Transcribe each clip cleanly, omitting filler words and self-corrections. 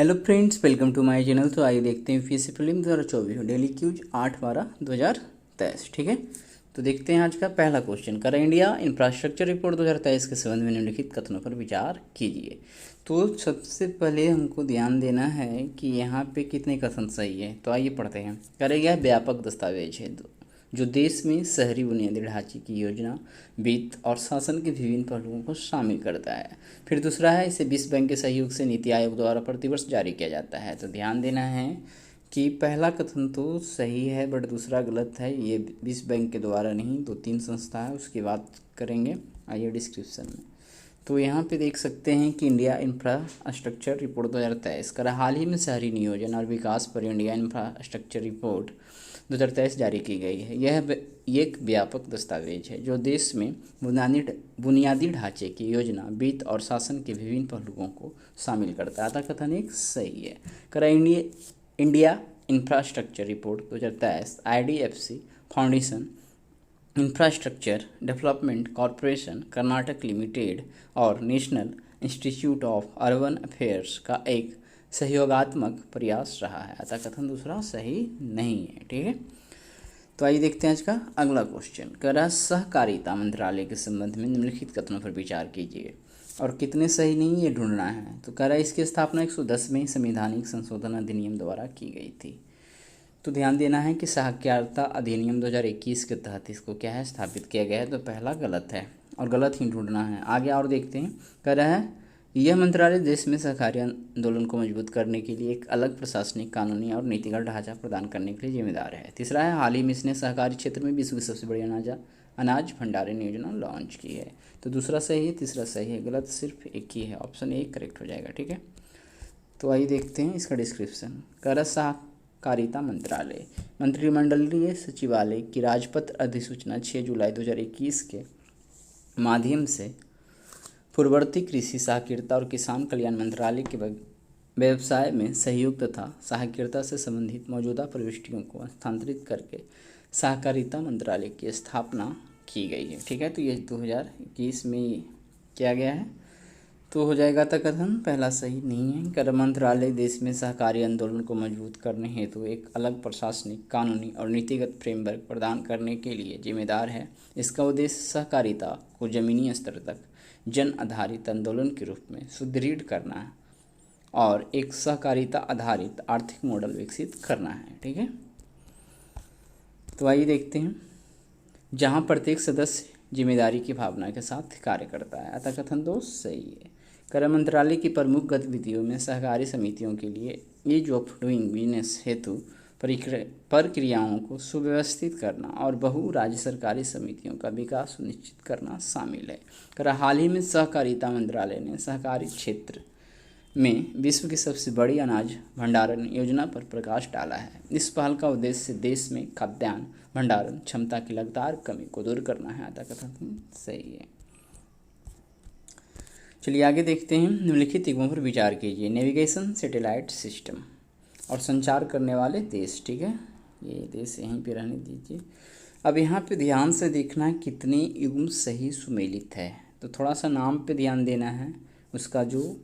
Hello friends, welcome to my channel. तो आइए देखते हैं यूपीएससी प्रीलिम्स 2024 डेली क्यूज 8/12/2023। ठीक है, तो देखते हैं आज का पहला क्वेश्चन। कर इंडिया इंफ्रास्ट्रक्चर रिपोर्ट 2023 के संबंध में निम्नलिखित कथनों पर विचार कीजिए। तो सबसे पहले हमको ध्यान देना है कि यहाँ पे कितने कथन सही है। तो आइए पढ़ते हैं। कर यह व्यापक दस्तावेज है जो देश में शहरी बुनियादी ढांचे की योजना, वित्त और शासन के विभिन्न पहलुओं को शामिल करता है। फिर दूसरा है, इसे विश्व बैंक के सहयोग से नीति आयोग द्वारा प्रतिवर्ष जारी किया जाता है। तो ध्यान देना है कि पहला कथन तो सही है बट दूसरा गलत है। ये विश्व बैंक के द्वारा नहीं, 2-3 संस्था है, उसकी बात करेंगे आइए डिस्क्रिप्शन में। तो यहाँ पे देख सकते हैं कि इंडिया इंफ्रास्ट्रक्चर रिपोर्ट 2023 कर हाल ही में शहरी नियोजन और विकास पर इंडिया इंफ्रास्ट्रक्चर रिपोर्ट 2023 जारी की गई है। यह एक व्यापक दस्तावेज है जो देश में बुनियादी ढांचे की योजना, वित्त और शासन के विभिन्न पहलुओं को शामिल करता है। अतः कथन एक सही है। कर India infrastructure report 2023 IDFC foundation, infrastructure development corporation Karnataka limited और national institute of urban affairs का एक सहयोगात्मक प्रयास रहा है। अतः कथन दूसरा सही नहीं है। ठीक है, तो आइए देखते हैं आज का अगला क्वेश्चन। कर सहकारिता मंत्रालय के संबंध में निम्नलिखित कथनों पर विचार कीजिए और कितने सही नहीं ये ढूंढना है। तो कर इसकी स्थापना 110 में संवैधानिक संशोधन अधिनियम द्वारा की गई थी। तो ध्यान देना है कि सहकारिता अधिनियम 2021 के तहत इसको क्या है, स्थापित किया गया है। तो पहला गलत है और गलत ही ढूंढना है। आगे और देखते हैं। कह रहा है यह मंत्रालय देश में सहकारी आंदोलन को मजबूत करने के लिए एक अलग प्रशासनिक, कानूनी और नीतिगत ढांचा प्रदान करने के लिए जिम्मेदार है। तीसरा है, हाल ही में इसने सहकारी क्षेत्र में विश्व की सबसे बड़ी अनाज भंडारण योजना लॉन्च की है। तो दूसरा सही है, तीसरा सही है, गलत सिर्फ एक ही है। ऑप्शन ए करेक्ट हो जाएगा। ठीक है, तो आइए देखते हैं इसका डिस्क्रिप्शन। कर सहकारिता मंत्रालय मंत्रिमंडलीय सचिवालय की राजपत्र अधिसूचना 6 जुलाई 2021 के माध्यम से पूर्ववर्ती कृषि, सहकारिता और किसान कल्याण मंत्रालय के व्यवसाय में सहयोग तथा सहकारिता से संबंधित मौजूदा प्रविष्टियों को हस्तांतरित करके सहकारिता मंत्रालय की स्थापना की गई है। ठीक है, तो ये 2021 में किया गया है। तो हो जाएगा था कथन पहला सही नहीं है। कर मंत्रालय देश में सहकारी आंदोलन को मजबूत करने हेतु एक अलग प्रशासनिक, कानूनी और नीतिगत फ्रेमवर्क प्रदान करने के लिए जिम्मेदार है। इसका उद्देश्य सहकारिता को जमीनी स्तर तक जन आधारित आंदोलन के रूप में सुदृढ़ करना है और एक सहकारिता आधारित आर्थिक मॉडल विकसित करना है। ठीक है, तो आइए देखते हैं। जहां प्रत्येक सदस्य जिम्मेदारी की भावना के साथ कार्य करता है। अतः कथन दो सही है। कर मंत्रालय की प्रमुख गतिविधियों में सहकारी समितियों के लिए ईज ऑफ डूइंग बिजनेस हेतु प्रक्रियाओं को सुव्यवस्थित करना और बहु राज्य सरकारी समितियों का विकास सुनिश्चित करना शामिल है। कर हाल ही में सहकारिता मंत्रालय ने सहकारी क्षेत्र में विश्व की सबसे बड़ी अनाज भंडारण योजना पर प्रकाश डाला है। इस पहल का उद्देश्य देश में खाद्यान्न भंडारण क्षमता की लगातार कमी को दूर करना है। अतः कथन सही है। चलिए आगे देखते हैं। निम्नलिखित युग्मों पर विचार कीजिए। नेविगेशन, सैटेलाइट सिस्टम और संचार करने वाले देश। ठीक है, ये देश यहीं पे रहने दीजिए। अब यहाँ पे ध्यान से देखना है कितने युग्म सही सुमेलित है। तो थोड़ा सा नाम पे ध्यान देना है, उसका जो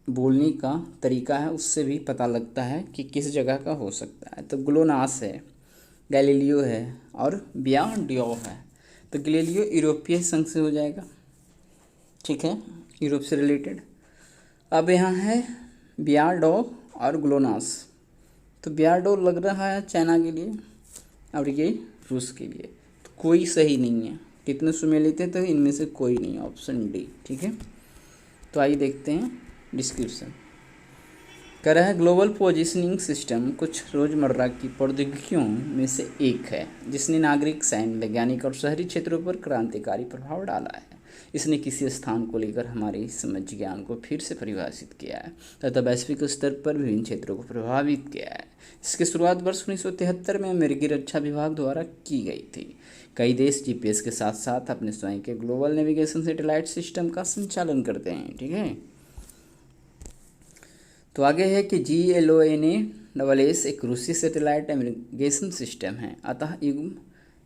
बोलने का तरीका है उससे भी पता लगता है कि किस जगह का हो सकता है। तो ग्लोनास है, गैलीलियो है और बियाडियो है। तो गैलीलियो यूरोपीय संघ से हो जाएगा। ठीक है, यूरोप से रिलेटेड। अब यहाँ है बियाडो और ग्लोनास। तो बियाडो लग रहा है चाइना के लिए और ये रूस के लिए। तो कोई सही नहीं है। कितने सुमेलित है? तो इनमें से कोई नहीं, ऑप्शन डी। ठीक है, तो आइए देखते हैं डिस्क्रिप्शन। कह रहा है ग्लोबल पोजिशनिंग सिस्टम कुछ रोज़मर्रा की प्रौद्योगिकियों में से एक है जिसने नागरिक, सैन्य, वैज्ञानिक और शहरी क्षेत्रों पर क्रांतिकारी प्रभाव डाला है। इसने किसी स्थान को लेकर हमारे समझ ज्ञान को फिर से परिभाषित किया है तथा वैश्विक स्तर पर विभिन्न क्षेत्रों को प्रभावित किया है। इसकी शुरुआत वर्ष 1973 में अमेरिकी रक्षा विभाग द्वारा की गई थी। कई देश जीपीएस के साथ साथ अपने स्वयं के ग्लोबल नेविगेशन सैटेलाइट सिस्टम का संचालन करते हैं। ठीक है, तो आगे है कि GLONASS एक रूसी सैटेलाइट नेविगेशन सिस्टम है। अतः युग्म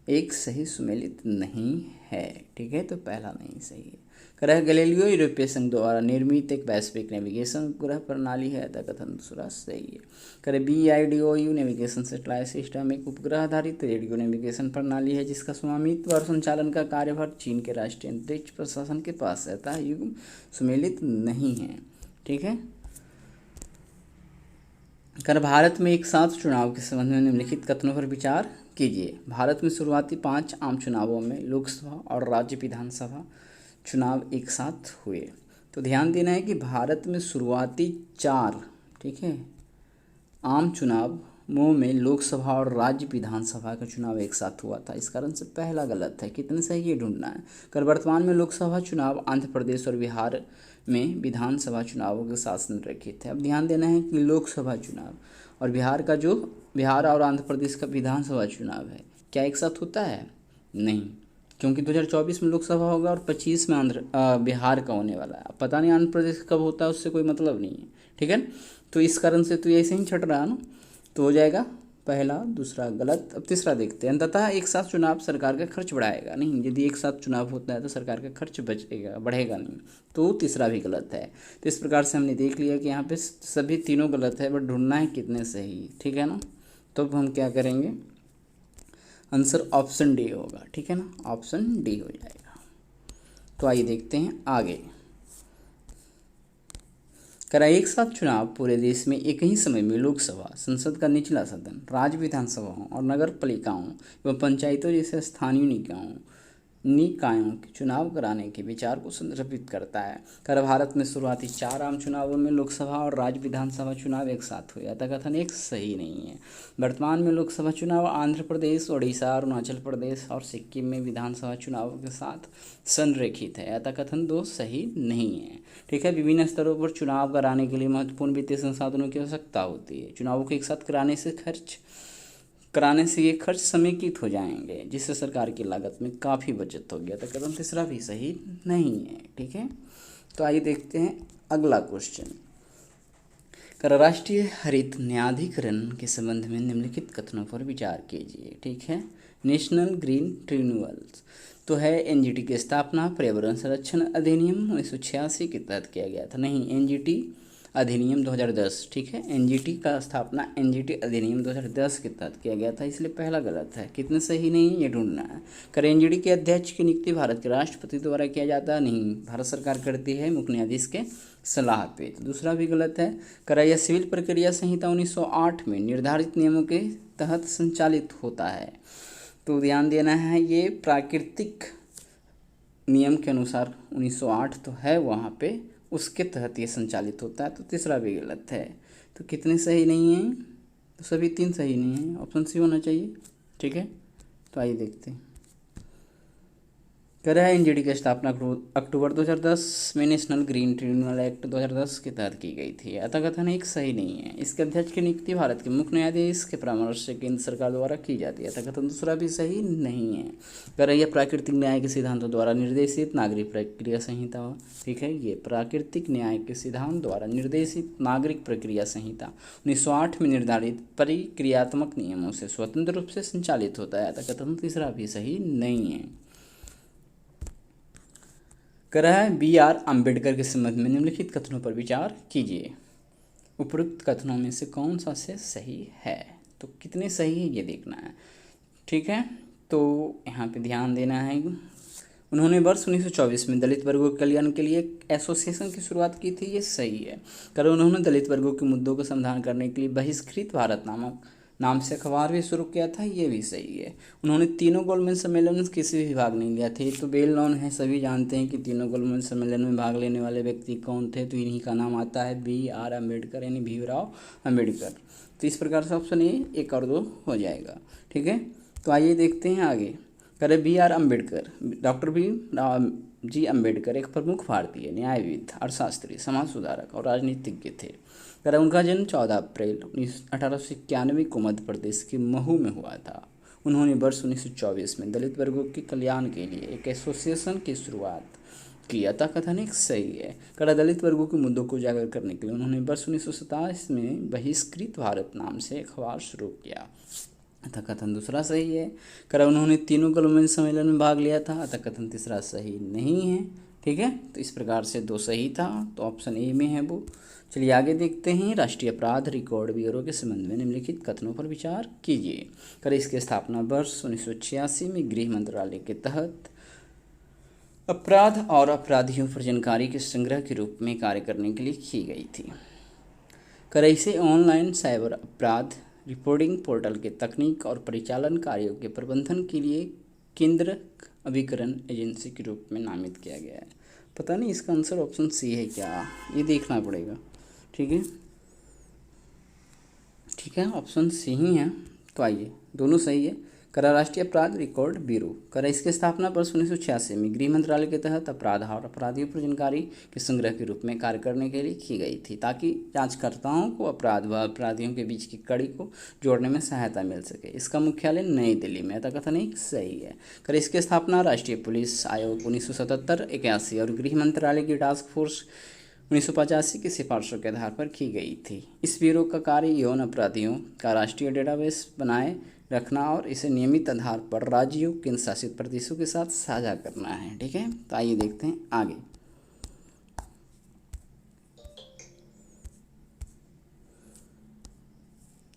एक सही सुमेलित नहीं है। ठीक है, तो पहला नहीं सही है। ग्रह गैलीलियो यूरोपीय संघ द्वारा निर्मित एक वैश्विक नेविगेशन उपग्रह प्रणाली है, ऐसा कथन दूसरा सही है। करे BIDOU नेविगेशन सैटेलाइट सिस्टम एक उपग्रह आधारित रेडियो नेविगेशन प्रणाली है जिसका स्वामित्व और संचालन का कार्यभार चीन के राष्ट्रीय अंतरिक्ष प्रशासन के पास रहता है। युग्म सुमेलित नहीं है। ठीक है, कर भारत में एक साथ चुनाव के संबंध में निम्नलिखित कथनों पर विचार कीजिए। भारत में शुरुआती 5 आम चुनावों में लोकसभा और राज्य विधानसभा चुनाव एक साथ हुए। तो ध्यान देना है कि भारत में शुरुआती 4, ठीक है, आम चुनावों में लोकसभा और राज्य विधानसभा का चुनाव एक साथ हुआ था। इस कारण से पहला गलत है। कितने सही ये ढूंढना है। कर वर्तमान में लोकसभा चुनाव आंध्र प्रदेश और बिहार में विधानसभा चुनावों के साथ संरेखित है। अब ध्यान देना है कि लोकसभा चुनाव और बिहार और आंध्र प्रदेश का विधानसभा चुनाव है, क्या एक साथ होता है? नहीं, क्योंकि 2024 में लोकसभा होगा और 25 में बिहार का होने वाला है। अब पता नहीं आंध्र प्रदेश कब होता है, उससे कोई मतलब नहीं है। ठीक है, तो इस कारण से तो ऐसे ही छट रहा है ना, तो हो जाएगा पहला, दूसरा गलत। अब तीसरा देखते हैं। अंततः एक साथ चुनाव सरकार का खर्च बढ़ाएगा नहीं। यदि एक साथ चुनाव होता है तो सरकार का खर्च बढ़ेगा नहीं, तो तीसरा भी गलत है। तो इस प्रकार से हमने देख लिया कि यहाँ पे सभी तीनों गलत है, बट ढूंढना है कितने सही। ठीक है ना, तो हम क्या करेंगे, आंसर ऑप्शन डी होगा। ठीक है ना, ऑप्शन डी हो जाएगा। तो आइए देखते हैं आगे। करा एक साथ चुनाव पूरे देश में एक ही समय में लोकसभा, संसद का निचला सदन, राज्य विधानसभाओं और नगर पालिकाओं एवं पंचायतों जैसे स्थानीय निकायों के चुनाव कराने के विचार को संदर्भित करता है। कर भारत में शुरुआती 4 आम चुनावों में लोकसभा और राज्य विधानसभा चुनाव एक साथ हुए, यह कथन एक सही नहीं है। वर्तमान में लोकसभा चुनाव आंध्र प्रदेश, ओडिशा, अरुणाचल प्रदेश और सिक्किम में विधानसभा चुनावों के साथ संरेखित है, यह कथन 2 सही नहीं है। ठीक है, विभिन्न स्तरों पर चुनाव कराने के लिए महत्वपूर्ण वित्तीय संसाधनों की आवश्यकता होती है। चुनावों को एक साथ कराने से ये खर्च समेकित हो जाएंगे, जिससे सरकार की लागत में काफ़ी बचत होगी। तो कदम तीसरा भी सही नहीं है। ठीक है, तो आइए देखते हैं अगला क्वेश्चन। कर राष्ट्रीय हरित न्यायाधिकरण के संबंध में निम्नलिखित कथनों पर विचार कीजिए। ठीक है, नेशनल ग्रीन ट्रिब्यूनल तो है NGT की स्थापना पर्यावरण संरक्षण अधिनियम 1986 के तहत किया गया था। नहीं, NGT अधिनियम 2010। ठीक है, NGT का स्थापना NGT अधिनियम 2010 के तहत किया गया था, इसलिए पहला गलत है। कितने सही नहीं, ये ढूंढना है। कर NGT के अध्यक्ष की नियुक्ति भारत के राष्ट्रपति द्वारा किया जाता है? नहीं, भारत सरकार करती है मुख्य न्यायाधीश के सलाह पे। तो दूसरा भी गलत है। कर यह सिविल प्रक्रिया संहिता 1908 में निर्धारित नियमों के तहत संचालित होता है। तो ध्यान देना है, ये प्राकृतिक नियम के अनुसार 1908 तो है वहाँ पे, उसके तहत ये संचालित होता है। तो तीसरा भी गलत है। तो कितने सही नहीं हैं, तो सभी 3 सही नहीं हैं, ऑप्शन सी होना चाहिए। ठीक है, तो आइए देखते हैं। कह रहा है NGT की स्थापना अक्टूबर 2010 में नेशनल ग्रीन ट्रिब्यूनल एक्ट 2010 के तहत की गई थी, अतः कथन एक सही नहीं है। इसके अध्यक्ष की नियुक्ति भारत के मुख्य न्यायाधीश के परामर्श से केंद्र सरकार द्वारा की जाती है, अतः कथन दूसरा भी सही नहीं है। कह रहा है यह प्राकृतिक न्याय के सिद्धांतों द्वारा निर्देशित नागरिक प्रक्रिया संहिता। ठीक है, ये प्राकृतिक न्याय के सिद्धांत द्वारा निर्देशित नागरिक प्रक्रिया संहिता 1908 में निर्धारित प्रक्रियात्मक नियमों से स्वतंत्र रूप से संचालित होता है, अतः कथन तीसरा भी सही नहीं है। कर रहा है BR अम्बेडकर के संबंध में निम्नलिखित कथनों पर विचार कीजिए। उपरोक्त कथनों में से कौन सा से सही है? तो कितने सही है ये देखना है। ठीक है, तो यहाँ पे ध्यान देना है। उन्होंने वर्ष 1924 में दलित वर्गों के कल्याण के लिए एक एसोसिएशन की शुरुआत की थी, ये सही है। कर उन्होंने दलित वर्गों के मुद्दों का समाधान करने के लिए बहिष्कृत भारत नाम से अखबार भी शुरू किया था, ये भी सही है। उन्होंने तीनों गोलमेज सम्मेलन में किसी भी भाग नहीं लिया थे, तो वेल नॉन है, सभी जानते हैं कि तीनों गोलमेज सम्मेलन में भाग लेने वाले व्यक्ति कौन थे। तो इन्हीं का नाम आता है BR अम्बेडकर, यानी भीमराव अम्बेडकर। तो इस प्रकार से ऑप्शन ए 1 और 2 हो जाएगा। ठीक है, तो आइए देखते हैं आगे। करे BR अम्बेडकर, डॉक्टर भीमराव जी अम्बेडकर एक प्रमुख भारतीय न्यायविद, अर्थशास्त्री, समाज सुधारक और राजनीतिज्ञ थे। करा उनका जन्म 14 अप्रैल 1891 को मध्य प्रदेश के महू में हुआ था। उन्होंने वर्ष 1924 में दलित वर्गों के कल्याण के लिए एक एसोसिएशन की शुरुआत की, अतः कथन एक सही है। कड़ा दलित वर्गों के मुद्दों को उजागर करने के लिए उन्होंने वर्ष 1927 में बहिष्कृत भारत नाम से अखबार शुरू किया, अतः कथन दूसरा सही है। करा उन्होंने तीनों गोलमेज सम्मेलन में भाग लिया था, अतः कथन तीसरा सही नहीं है। ठीक है, तो इस प्रकार से दो सही था, तो ऑप्शन ए में है वो। चलिए आगे देखते हैं। राष्ट्रीय अपराध रिकॉर्ड ब्यूरो के संबंध में निम्नलिखित कथनों पर विचार कीजिए। करें इसकी स्थापना वर्ष 1986 में गृह मंत्रालय के तहत अपराध और अपराधियों पर जानकारी के संग्रह के रूप में कार्य करने के लिए की गई थी। करें इसे ऑनलाइन साइबर अपराध रिपोर्टिंग पोर्टल के तकनीक और परिचालन कार्यों के प्रबंधन के लिए केंद्रक अभिकरण एजेंसी के रूप में नामित किया गया है। पता नहीं इसका आंसर ऑप्शन सी है क्या, ये देखना पड़ेगा। ठीक है, ठीक है, ऑप्शन सी ही है। तो आइए, दोनों सही है। करा राष्ट्रीय अपराध रिकॉर्ड ब्यूरो, करा इसकी स्थापना वर्ष 1986 में गृह मंत्रालय के तहत अपराध और अपराधियों पर जानकारी के संग्रह के रूप में कार्य करने के लिए की गई थी, ताकि जांचकर्ताओं को अपराध व अपराधियों के बीच की कड़ी को जोड़ने में सहायता मिल सके। इसका मुख्यालय नई दिल्ली में, अतः कथन एक सही है। करा इसकी स्थापना राष्ट्रीय पुलिस आयोग 1977-81 और गृह मंत्रालय की टास्क फोर्स 1985 की सिफारिशों के आधार पर की गई थी। इस ब्यूरो का कार्य यौन अपराधियों का राष्ट्रीय डेटाबेस बनाए रखना और इसे नियमित आधार पर राज्यों, केंद्र शासित प्रदेशों के साथ साझा करना है। ठीक है, तो आइए देखते हैं आगे।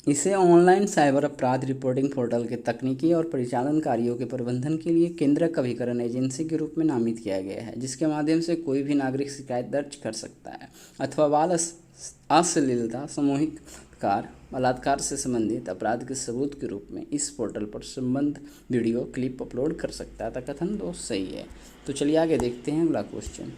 इसे ऑनलाइन साइबर अपराध रिपोर्टिंग पोर्टल के तकनीकी और परिचालन कार्यों के प्रबंधन के लिए केंद्रक अभिकरण एजेंसी के रूप में नामित किया गया है, जिसके माध्यम से कोई भी नागरिक शिकायत दर्ज कर सकता है अथवा बाल अश्लीलता, सामूहिक बलात्कार से संबंधित अपराध के सबूत के रूप में इस पोर्टल पर संबंध वीडियो क्लिप अपलोड कर सकता है। तो कथन दो सही है। तो चलिए आगे देखते हैं अगला क्वेश्चन।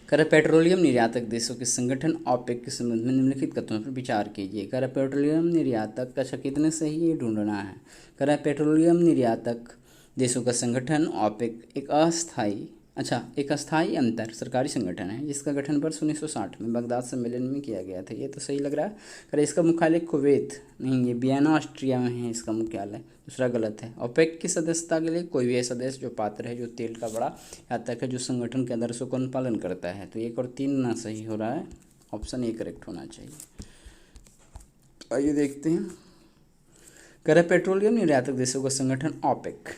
कर पेट्रोलियम निर्यातक देशों के संगठन ओपेक के संबंध में निम्नलिखित कथनों पर विचार कीजिए। कर पेट्रोलियम निर्यातक का कितने सही ये ढूंढना है। कर पेट्रोलियम निर्यातक देशों का संगठन ओपेक एक अस्थायी अंतर सरकारी संगठन है, जिसका गठन वर्ष 1960 में बगदाद सम्मेलन में किया गया था। ये तो सही लग रहा है। अरे इसका मुख्यालय कुवैत नहीं, ये वियना ऑस्ट्रिया में है इसका मुख्यालय। दूसरा गलत है। ओपेक की सदस्यता के लिए कोई भी ऐसा देश जो पात्र है, जो तेल का बड़ा यातक है, जो संगठन के आदर्शों का अनुपालन करता है। तो 1 और 3 ना सही हो रहा है, ऑप्शन ए करेक्ट होना चाहिए। आइए देखते हैं। कर पेट्रोलियम निर्यातक देशों का संगठन ओपेक।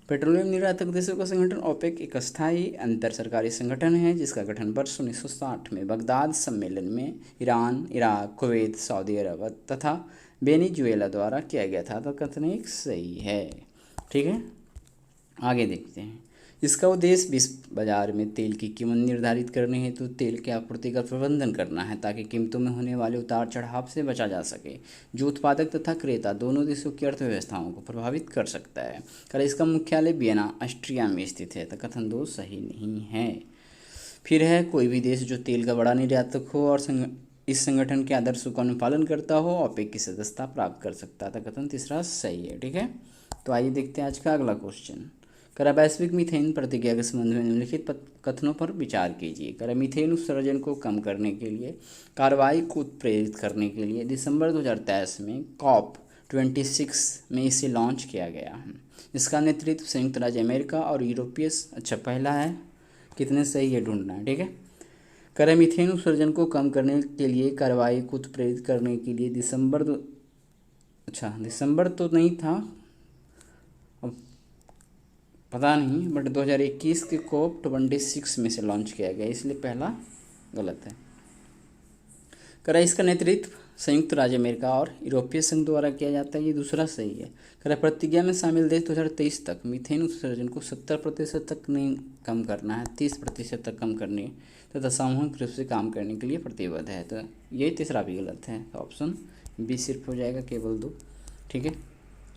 पेट्रोलियम निर्यातक देशों का संगठन ओपेक एक अस्थायी अंतर सरकारी संगठन है, जिसका गठन वर्ष 1960 में बगदाद सम्मेलन में ईरान, इराक, कुवैत, सऊदी अरब तथा वेनेजुएला द्वारा किया गया था। तो कथन एक सही है। ठीक है, आगे देखते हैं। इसका उद्देश्य विश्व बाजार में तेल की कीमत निर्धारित करने हेतु तेल की आपूर्ति का प्रबंधन करना है, ताकि कीमतों में होने वाले उतार चढ़ाव से बचा जा सके, जो उत्पादक तथा क्रेता दोनों देशों की अर्थव्यवस्थाओं को प्रभावित कर सकता है। कर इसका मुख्यालय वियना ऑस्ट्रिया में स्थित है। तो कथन 2 सही नहीं है। फिर है, कोई भी देश जो तेल का बड़ा निर्यातक हो और इस संगठन के आदर्शों का अनुपालन करता हो, ओपेक की सदस्यता प्राप्त कर सकता है। तो कथन तीसरा सही है। ठीक है, तो आइए देखते हैं आज का अगला क्वेश्चन। करा वैश्विक मीथेन प्रतिक्रिया के संबंध में निम्नलिखित कथनों पर विचार कीजिए। करा मीथेन उत्सर्जन को कम करने के लिए कार्रवाई को उत्प्रेरित करने के लिए दिसंबर 2023 में COP26 में इसे लॉन्च किया गया है। इसका नेतृत्व संयुक्त राज्य अमेरिका और यूरोपीय पहला है, कितने सही है ढूंढना है। ठीक है, करा मीथेन उत्सर्जन को कम करने के लिए कार्रवाई को उत्प्रेरित करने के लिए दिसंबर तो नहीं था, पता नहीं, बट 2021 के COP26 में से लॉन्च किया गया, इसलिए पहला गलत है। करा इसका नेतृत्व संयुक्त राज्य अमेरिका और यूरोपीय संघ द्वारा किया जाता है, ये दूसरा सही है। करा प्रतिज्ञा में शामिल देश 2023 तक मीथेन उत्सर्जन को 70% तक नहीं कम करना है, 30% तक कम करने तथा सामूहिक रूप से काम करने के लिए प्रतिबद्ध है। तो ये तीसरा भी गलत है, तो ऑप्शन बी सिर्फ हो जाएगा, केवल 2। ठीक है,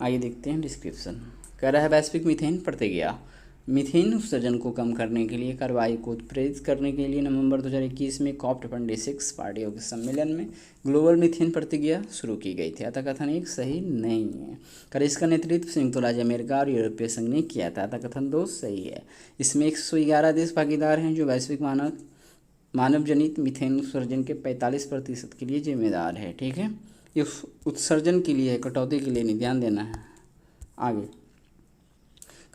आइए देखते हैं डिस्क्रिप्शन। कह रहा है वैश्विक मीथेन प्रतिक्रिया मीथेन उत्सर्जन को कम करने के लिए कार्रवाई को उत्प्रेरित करने के लिए नवंबर 2021 में COP26 पार्टियों के सम्मेलन में ग्लोबल मीथेन प्रतिक्रिया शुरू की गई थी। अतः कथन एक सही नहीं है। कर इसका नेतृत्व संयुक्त राज्य अमेरिका और यूरोपीय संघ ने किया था। अतः कथन 2 सही है। इसमें 111 देश भागीदार हैं जो वैश्विक मानव जनित मीथेन उत्सर्जन के 45% के लिए जिम्मेदार है। ठीक है, ये उत्सर्जन के लिए, कटौती के लिए नहीं, ध्यान देना है। आगे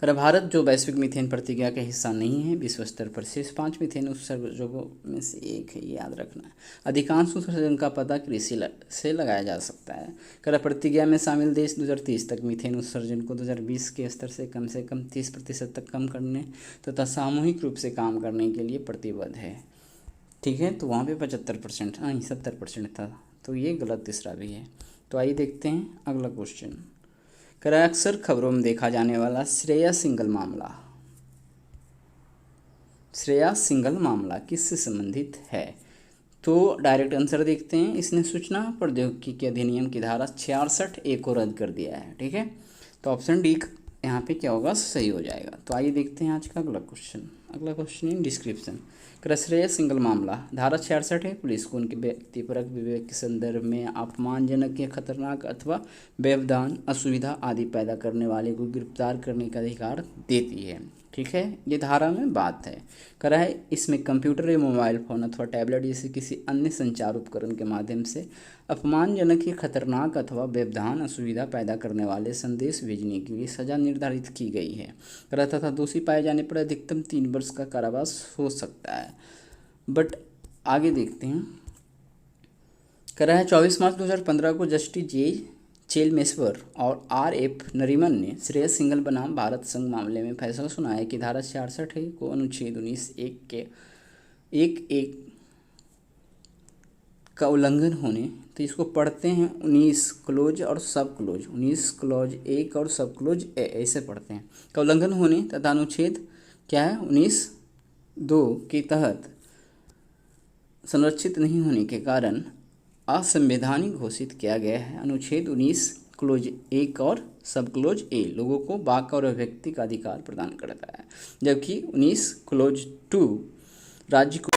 कर भारत जो वैश्विक मीथेन प्रतिज्ञा का हिस्सा नहीं है, विश्व स्तर पर शीर्ष 5 मीथेन उत्सर्जकों में से एक है, ये याद रखना है। अधिकांश उत्सर्जन का पता कृषि से लगाया जा सकता है। कर प्रतिज्ञा में शामिल देश 2030 तक मीथेन उत्सर्जन को 2020 के स्तर से कम 30% तक कम करने तथा सामूहिक रूप से काम करने के लिए प्रतिबद्ध है। ठीक है, तो वहाँ पे 75% नहीं 70% था, तो ये गलत तीसरा भी है। तो आइए देखते हैं अगला क्वेश्चन। करा अक्सर खबरों में देखा जाने वाला श्रेया सिंघल मामला किससे संबंधित है? तो डायरेक्ट आंसर देखते हैं। इसने सूचना प्रौद्योगिकी के अधिनियम की धारा 66A को रद्द कर दिया है। ठीक है, तो ऑप्शन डी यहाँ पे क्या होगा, सही हो जाएगा। तो आइए देखते हैं आज का अगला क्वेश्चन। अगला question in description. Shreya Singhal मामला धारा 66 है। पुलिस को उनके व्यक्तिपरक विवेक के संदर्भ में अपमानजनक या खतरनाक अथवा व्यवधान, असुविधा आदि पैदा करने वाले को गिरफ्तार करने का अधिकार देती है। ठीक है, ये धारा में बात है। करा है इसमें कंप्यूटर या मोबाइल फ़ोन अथवा टैबलेट जैसे किसी अन्य संचार उपकरण के माध्यम से अपमानजनक या खतरनाक अथवा व्यवधान, असुविधा पैदा करने वाले संदेश भेजने के लिए सजा निर्धारित की गई है। करा तथा दोषी पाए जाने पर अधिकतम 3 वर्ष का कारावास हो सकता है। बट आगे देखते हैं। करा है 24 मार्च 2015 को जस्टिस जे चेलमेश्वर और RF नरीमन ने श्रेया सिंघल बनाम भारत संघ मामले में फैसला सुनाया कि धारा 66 को अनुच्छेद 19(1) के 1(1) का उल्लंघन होने, तो इसको पढ़ते हैं 19 क्लोज और सब क्लोज, 19 क्लोज 1 और सब क्लोज ए, ऐसे पढ़ते हैं, का उल्लंघन होने तथा अनुच्छेद क्या है 19(2) के तहत संरक्षित नहीं होने के कारण असंवैधानिक घोषित किया गया है। अनुच्छेद 19 क्लोज 1 और सब क्लोज ए लोगों को वाक और अभिव्यक्ति का अधिकार प्रदान करता है, जबकि 19 क्लोज 2 राज्य को